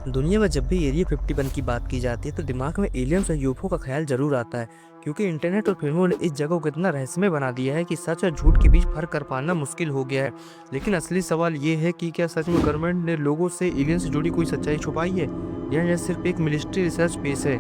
दुनिया में जब भी एरिया 51 की बात की जाती है तो दिमाग में एलियंस और यूएफओ का ख्याल जरूर आता है, क्योंकि इंटरनेट और फिल्मों ने इस जगह को इतना रहस्यमय बना दिया है कि सच और झूठ के बीच फर्क कर पाना मुश्किल हो गया है। लेकिन असली सवाल ये है कि क्या सच में गवर्नमेंट ने लोगों से एलियन से जुड़ी कोई सच्चाई छुपाई है, या यह सिर्फ एक मिलिट्री रिसर्च पेश है।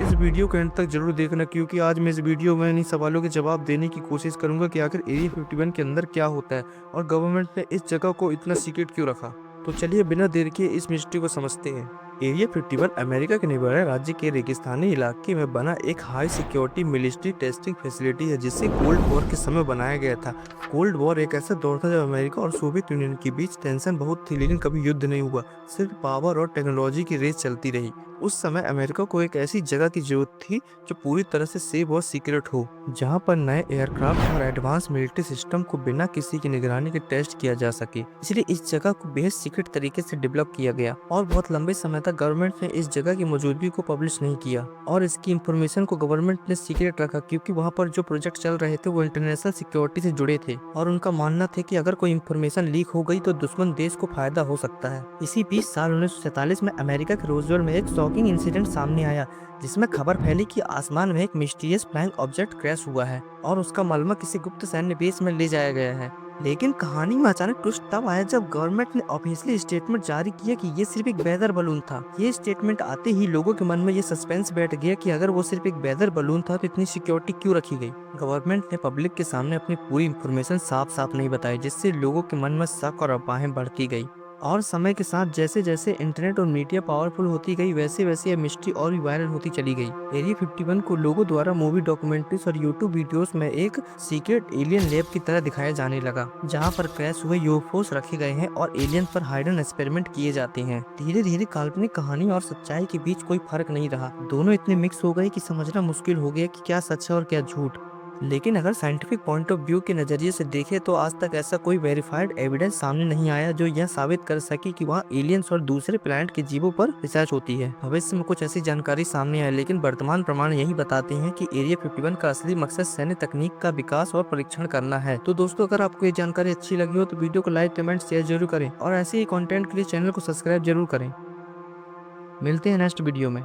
इस वीडियो के अंत तक जरूर देखना, क्योंकि आज मैं इस वीडियो में इन सवालों के जवाब देने की कोशिश करूंगा कि आखिर एरिया 51 के अंदर क्या होता है और गवर्नमेंट ने इस जगह को इतना सीक्रेट क्यों रखा। तो चलिए बिना देर के इस मिस्ट्री को समझते हैं। एरिया 51 अमेरिका के नेवाडा राज्य के रेगिस्तानी इलाके में बना एक high security military testing facility है, जिसे कोल्ड वॉर के समय बनाया गया था। कोल्ड वॉर एक ऐसा दौर था जब अमेरिका और सोवियत यूनियन के बीच टेंशन बहुत थी, लेकिन कभी युद्ध नहीं हुआ। सिर्फ पावर और टेक्नोलॉजी की रेस चलती रही। उस समय अमेरिका को एक ऐसी जगह की जरूरत थी जो पूरी तरह से सेफ और सीक्रेट हो, जहां पर नए एयरक्राफ्ट और एडवांस मिलिट्री सिस्टम को बिना किसी की निगरानी के टेस्ट किया जा सके। इसलिए इस जगह को बेहद सीक्रेट तरीके से डेवलप किया गया और बहुत लंबे समय तक गवर्नमेंट ने इस जगह की मौजूदगी को पब्लिश नहीं किया और इसकी इंफॉर्मेशन को गवर्नमेंट ने सीक्रेट रखा, क्योंकि वहां पर जो प्रोजेक्ट चल रहे थे वो इंटरनेशनल सिक्योरिटी से जुड़े थे और उनका मानना था कि अगर कोई इंफॉर्मेशन लीक हो गई तो दुश्मन देश को फायदा हो सकता है। इसी बीच साल 1947 में अमेरिका के रोजवेल में एक शॉकिंग इंसिडेंट सामने आया, जिसमें खबर फैली कि आसमान में एक मिस्टीरियस फ्लाइंग ऑब्जेक्ट क्रैश हुआ है और उसका मलबा किसी गुप्त सैन्य बेस में ले जाया गया है। लेकिन कहानी में अचानक ट्विस्ट तब आया जब गवर्नमेंट ने ऑफिशियली स्टेटमेंट जारी किया कि ये सिर्फ एक वेदर बलून था। ये स्टेटमेंट आते ही लोगों के मन में ये सस्पेंस बैठ गया कि अगर वो सिर्फ एक वेदर बलून था तो इतनी सिक्योरिटी क्यों रखी गई। गवर्नमेंट ने पब्लिक के सामने अपनी पूरी इंफॉर्मेशन साफ साफ नहीं बताई, जिससे लोगों के मन में शक और अफवाहें बढ़ती गई। और समय के साथ जैसे जैसे इंटरनेट और मीडिया पावरफुल होती गई, वैसे वैसे यह मिस्ट्री और भी वायरल होती चली गई। एरिया 51 को लोगों द्वारा मूवी, डॉक्यूमेंट्रीज और यूट्यूब वीडियोस में एक सीक्रेट एलियन लैब की तरह दिखाया जाने लगा, जहां पर क्रैश हुए यूएफओस रखे गए हैं और एलियन पर हाइडन एक्सपेरिमेंट किए जाते हैं। धीरे धीरे काल्पनिक कहानी और सच्चाई के बीच कोई फर्क नहीं रहा। दोनों इतने मिक्स हो गए कि समझना मुश्किल हो गया कि क्या सच है और क्या झूठ। लेकिन अगर साइंटिफिक पॉइंट ऑफ व्यू के नजरिए से देखें तो आज तक ऐसा कोई वेरीफाइड एविडेंस सामने नहीं आया जो यह साबित कर सके कि वहाँ एलियंस और दूसरे प्लैनेट के जीवों पर रिसर्च होती है। भविष्य में कुछ ऐसी जानकारी सामने आए, लेकिन वर्तमान प्रमाण यही बताते हैं कि एरिया 51 का असली मकसद सैन्य तकनीक का विकास और परीक्षण करना है। तो दोस्तों, अगर आपको ये जानकारी अच्छी लगी हो तो वीडियो को लाइक, कमेंट, शेयर जरूर करें और ऐसे ही कंटेंट के लिए चैनल को सब्सक्राइब जरूर करें। मिलते हैं नेक्स्ट वीडियो में।